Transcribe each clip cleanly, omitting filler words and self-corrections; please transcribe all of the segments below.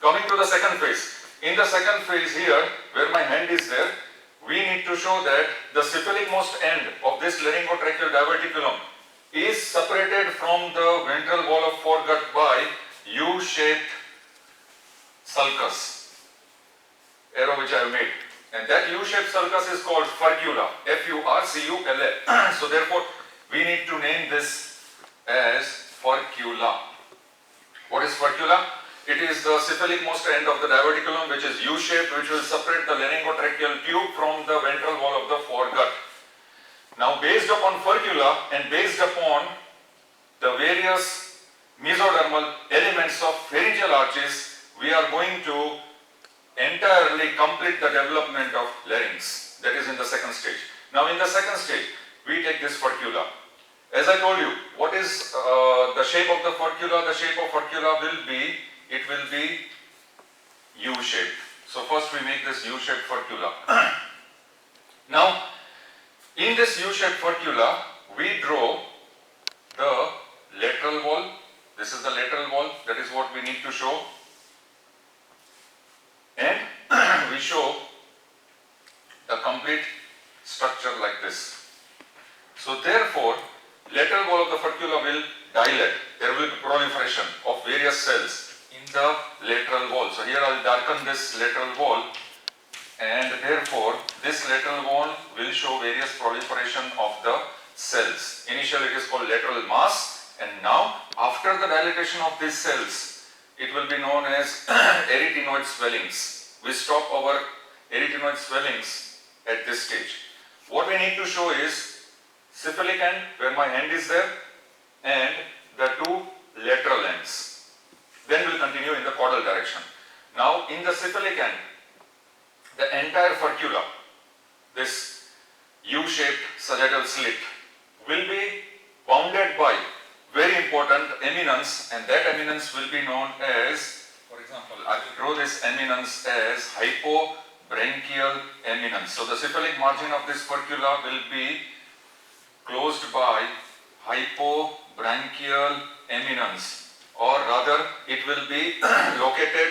Coming to the second phase. In the second phase here, where my hand is there, we need to show that the cephalic most end of this laryngotracheal diverticulum is separated from the ventral wall of foregut by U-shaped sulcus, arrow which I have made. And that U-shaped sulcus is called furcula, F-U-R-C-U-L-A. So therefore, we need to name this as furcula. What is furcula? It is the cephalic most end of the diverticulum which is U-shaped, which will separate the laryngotracheal tube from the ventral wall of the foregut. Now based upon furcula and based upon the various mesodermal elements of pharyngeal arches, we are going to entirely complete the development of larynx. That is in the second stage. Now in the second stage, we take this furcula. As I told you, what is the shape of the furcula? The shape of furcula will be, it will be U-shaped. So first we make this U-shaped furcula. Now, in this U-shaped furcula, we draw the lateral wall. This is the lateral wall. That is what we need to show. And we show the complete structure like this. So therefore, lateral wall of the furcula will dilate. There will be proliferation of various cells in the lateral wall. So here I will darken this lateral wall, and therefore this lateral wall will show various proliferation of the cells. Initially it is called lateral mass, and now after the dilatation of these cells, it will be known as arytenoid swellings. We stop our arytenoid swellings at this stage. What we need to show is cephalic end, where my hand is there, and the two lateral ends. Then we'll continue in the caudal direction. Now in the cephalic end, the entire furcula, this U-shaped sagittal slit, will be bounded by very important eminence, and that eminence will be known as, for example, I will draw this eminence as hypobranchial eminence. So the cephalic margin of this furcula will be closed by hypobranchial eminence, or rather it will be located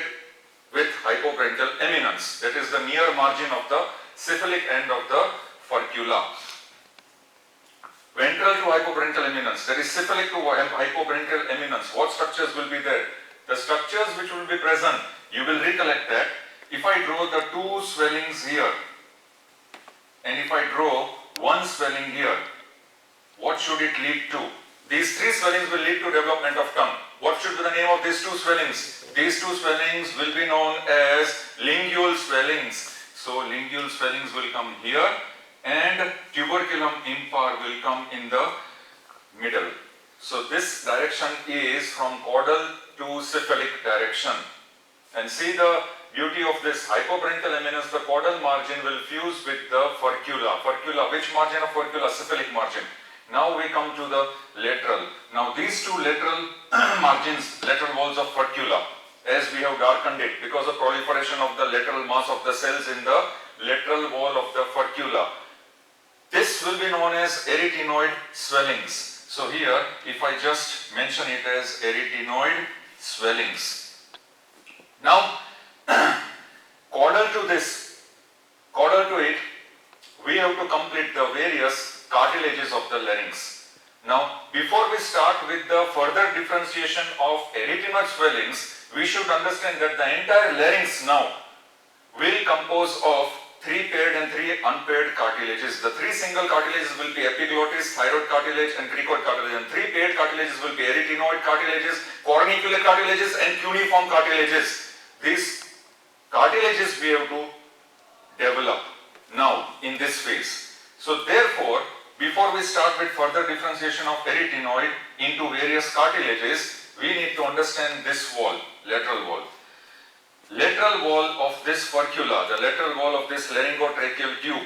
with hypobranchial eminence. That is the near margin of the cephalic end of the furcula. Ventral to hypobranchial eminence, that is cephalic to hypobranchial eminence. What structures will be there? The structures which will be present, you will recollect that if I draw the two swellings here and if I draw one swelling here, what should it lead to? These three swellings will lead to development of tongue. What should be the name of these two swellings? These two swellings will be known as lingual swellings. So lingual swellings will come here, and tuberculum impar will come in the middle. So this direction is from caudal to cephalic direction. And see the beauty of this hypobranchial eminence, the caudal margin will fuse with the furcula. Furcula, which margin of furcula? Cephalic margin. Now we come to the lateral. Now these two lateral margins, lateral walls of furcula, as we have darkened it because of proliferation of the lateral mass of the cells in the lateral wall of the furcula. This will be known as arytenoid swellings. So here, if I just mention it as arytenoid swellings. Now, caudal to it, we have to complete the various cartilages of the larynx. Now, before we start with the further differentiation of arytenoid swellings, we should understand that the entire larynx now will compose of 3 paired and 3 unpaired cartilages. The 3 single cartilages will be epiglottis, thyroid cartilage and cricoid cartilage, and 3 paired cartilages will be arytenoid cartilages, cornicular cartilages and cuneiform cartilages. These cartilages we have to develop now in this phase. So therefore, before we start with further differentiation of arytenoid into various cartilages, we need to understand this wall, lateral wall. Lateral wall of this furcula, the lateral wall of this laryngotracheal tube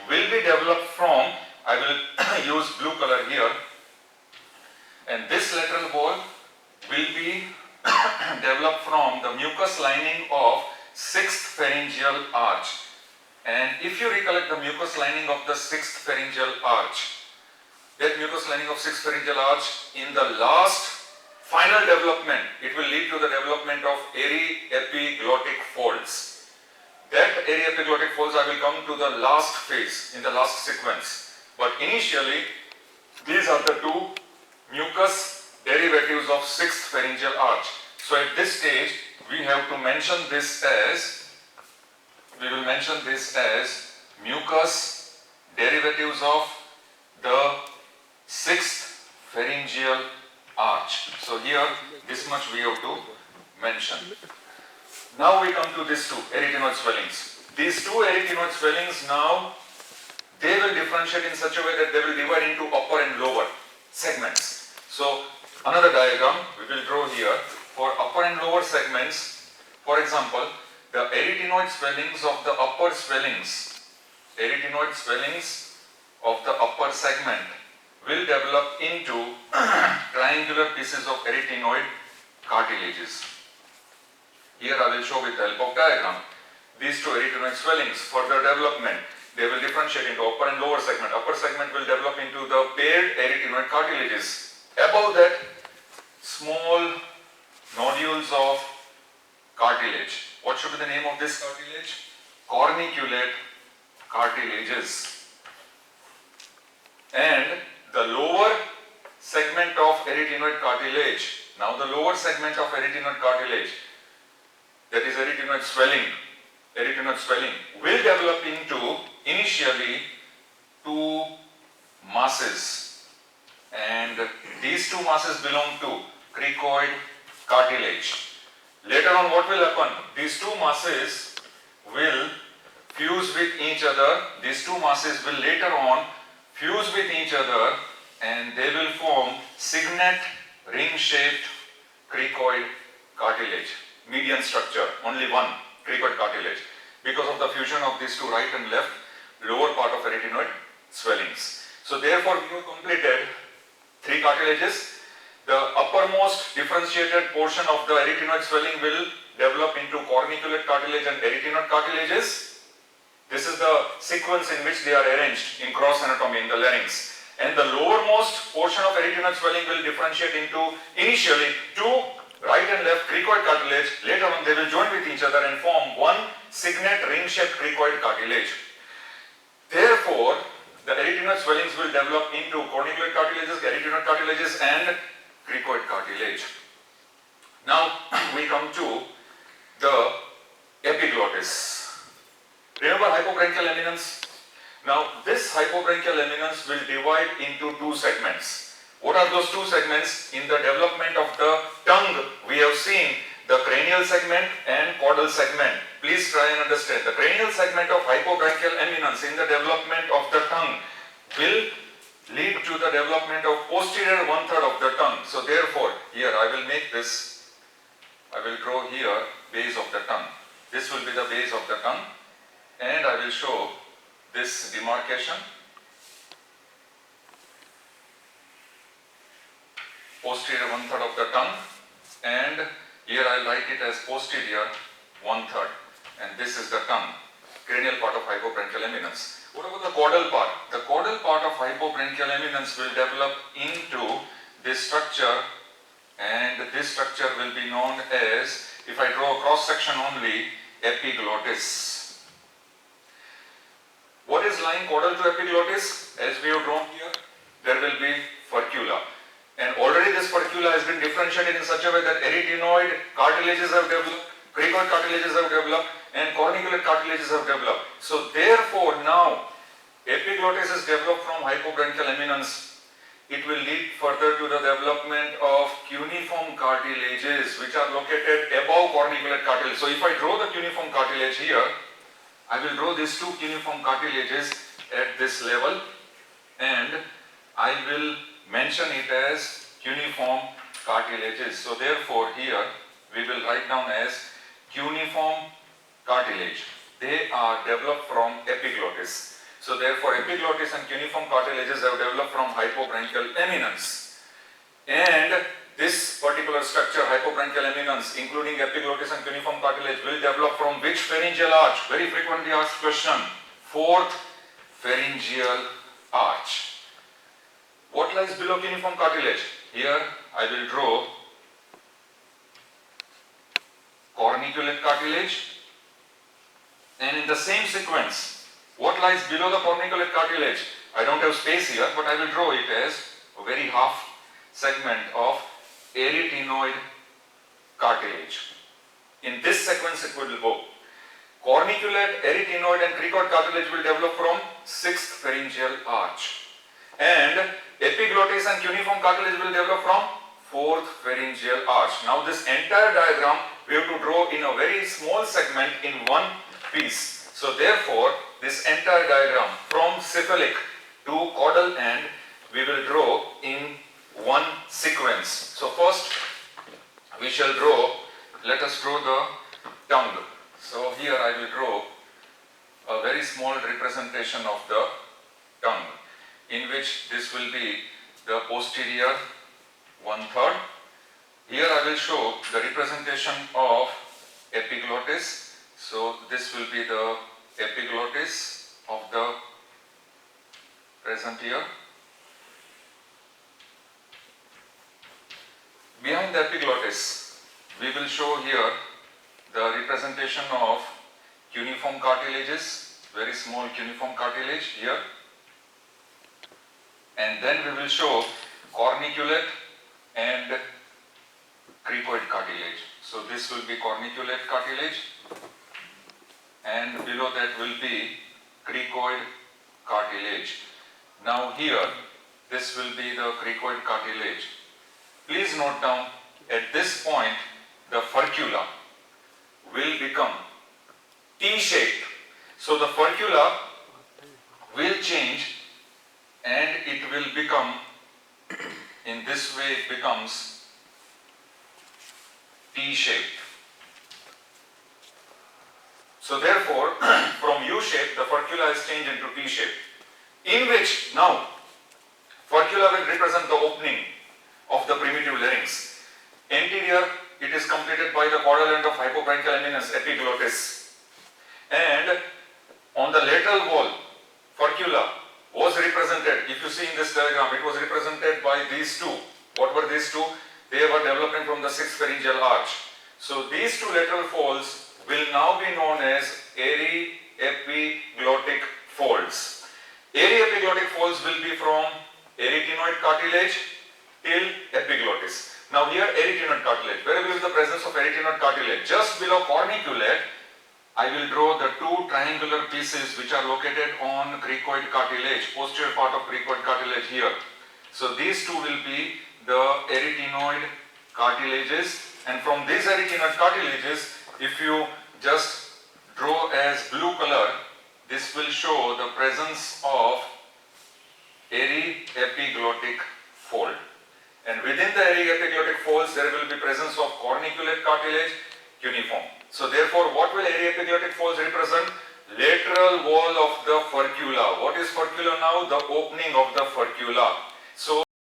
will be developed from, I will use blue color here, and this lateral wall will be developed from the mucous lining of 6th pharyngeal arch. And if you recollect the mucous lining of the 6th pharyngeal arch, that mucous lining of 6th pharyngeal arch in the last final development, it will lead to the development of to the last phase, in the last sequence. But initially, these are the two mucous derivatives of sixth pharyngeal arch. So at this stage, we have to mention this as, we will mention this as mucous derivatives of the sixth pharyngeal arch. So here, this much we have to mention. Now we come to these two arytenoid swellings. These two arytenoid swellings now, they will differentiate in such a way that they will divide into upper and lower segments. So another diagram we will draw here for upper and lower segments. For example, the arytenoid swellings of the upper swellings, arytenoid swellings of the upper segment will develop into triangular pieces of arytenoid cartilages. Here I will show with the help of diagram. These two arytenoid swellings, further development, they will differentiate into upper and lower segment. Upper segment will develop into the paired arytenoid cartilages. Above that, small nodules of cartilage. What should be the name of this cartilage? Corniculate cartilages. And the lower segment of arytenoid cartilage, now the lower segment of arytenoid cartilage, that is arytenoid swelling will develop into initially two masses, and these two masses belong to cricoid cartilage. Later on, what will happen? These two masses will fuse with each other. These two masses will later on fuse with each other, and they will form signet ring-shaped cricoid cartilage. Median structure, only one cricoid cartilage, because of the fusion of these two right and left lower part of arytenoid swellings. So therefore, we have completed three cartilages. The uppermost differentiated portion of the arytenoid swelling will develop into corniculate cartilage and arytenoid cartilages. This is the sequence in which they are arranged in cross anatomy in the larynx. And the lowermost portion of arytenoid swelling will differentiate into initially two right and left cricoid cartilage. Later on, they will join with each other and form one signet ring-shaped cricoid cartilage. Therefore, the arytenoid swellings will develop into corniculate cartilages, arytenoid cartilages, and cricoid cartilage. Now we come to the epiglottis. Remember hypobranchial eminence? Now this hypobranchial eminence will divide into two segments. What are those two segments? In the development of the tongue, we have seen the cranial segment and caudal segment. Please try and understand. The cranial segment of hypobranchial eminence in the development of the tongue will lead to the development of posterior one-third of the tongue. So therefore, here I will make this, I will draw here base of the tongue. This will be the base of the tongue, and I will show this demarcation. Posterior one-third of the tongue, and here I will write it as posterior one-third, and this is the tongue, cranial part of hypobranchial eminence. What about the caudal part? The caudal part of hypobranchial eminence will develop into this structure, and this structure will be known as, if I draw a cross section only, epiglottis. What is lying caudal to epiglottis? As we have drawn here, there will be furcula. And already this furcula has been differentiated in such a way that arytenoid cartilages have developed, cricoid cartilages have developed, and corniculate cartilages have developed. So therefore now epiglottis is developed from hypobranchial eminence. It will lead further to the development of cuneiform cartilages which are located above corniculate cartilage. So if I draw the cuneiform cartilage here, I will draw these two cuneiform cartilages at this level, and I will mention it as cuneiform cartilages. So therefore here we will write down as cuneiform cartilage. They are developed from epiglottis. So therefore epiglottis and cuneiform cartilages have developed from hypobranchial eminence. And this particular structure, hypobranchial eminence, including epiglottis and cuneiform cartilage, will develop from which pharyngeal arch? Very frequently asked question. Fourth pharyngeal arch. What lies below cuneiform cartilage? Here I will draw corniculate cartilage, and in the same sequence What lies below the corniculate cartilage? I don't have space here, but I will draw it as a very half segment of arytenoid cartilage. In this sequence it will go. Corniculate, arytenoid and cricoid cartilage will develop from 6th pharyngeal arch. And epiglottis and cuneiform cartilage will develop from 4th pharyngeal arch. Now this entire diagram we have to draw in a very small segment in one piece. So therefore this entire diagram from cephalic to caudal end we will draw in one sequence. So first we shall draw, let us draw the tongue. So here I will draw a very small representation of the tongue, in which this will be the posterior 1/3. Here I will show the representation of epiglottis. So this will be the epiglottis of the present ear. Behind the epiglottis, we will show here the representation of cuneiform cartilages, very small cuneiform cartilage here. And then we will show corniculate and cricoid cartilage. So this will be corniculate cartilage, and below that will be cricoid cartilage. Now here, this will be the cricoid cartilage. Please note down, at this point, the furcula will become T-shaped. So the furcula will change and it will become, in this way it becomes T-shaped. So therefore, from U-shape, the furcula is changed into T-shape, in which now furcula will represent the opening of the primitive larynx. Anterior, it is completed by the caudal end of hypobronchial eminence, epiglottis. And on the lateral wall, furcula was represented, if you see in this diagram, it was represented by these two. What were these two? They were developing from the 6th pharyngeal arch. So these two lateral folds will now be known as aryepiglottic folds. Aryepiglottic folds will be from arytenoid cartilage till epiglottis. Now here arytenoid cartilage. Where will be the presence of arytenoid cartilage? Just below corniculate, I will draw the two triangular pieces which are located on cricoid cartilage, posterior part of cricoid cartilage here. So these two will be the arytenoid cartilages, and from these arytenoid cartilages, if you just draw as blue color, this will show the presence of aryepiglottic fold. And within the aryepiglottic folds, there will be presence of corniculate cartilage, cuneiform. So therefore, what will aryepiglottic folds represent? Lateral wall of the furcula. What is furcula now? The opening of the furcula. So